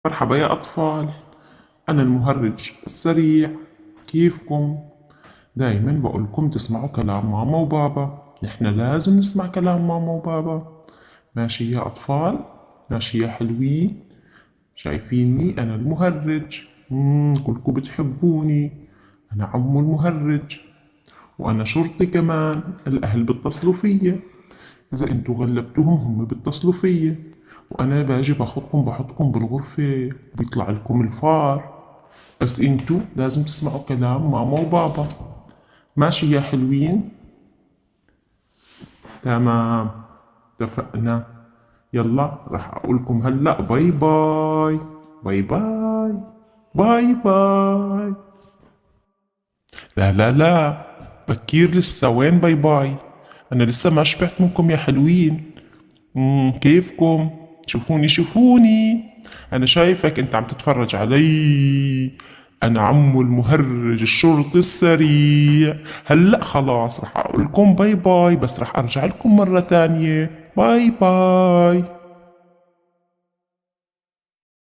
مرحبا يا أطفال. أنا المهرج السريع. كيفكم؟ دايما بقولكم تسمعوا كلام ماما وبابا. نحن لازم نسمع كلام ماما وبابا. ماشي يا أطفال؟ ماشي يا حلوين؟ شايفيني أنا المهرج. كلكم بتحبوني. أنا عمو المهرج. وأنا شرطي كمان. الأهل بيتصلوا فيا. إذا انتوا غلبتوهم هم بيتصلوا فيا. وأنا باجي باخدكم بحطكم بالغرفة بيطلع لكم الفار. بس انتوا لازم تسمعوا كلام ماما وبابا. ماشي يا حلوين؟ تمام. اتفقنا. يلا راح اقولكم هلأ باي باي. باي باي. باي باي. لا لا لا، بكير لسه. وين باي باي؟ انا لسه ما شبعت منكم يا حلوين. كيفكم؟ شوفوني شوفوني. انا شايفك انت عم تتفرج علي. انا عمو المهرج الشرطي السريع. هلأ خلاص رح اقولكم باي باي، بس رح ارجع لكم مرة تانية. باي باي.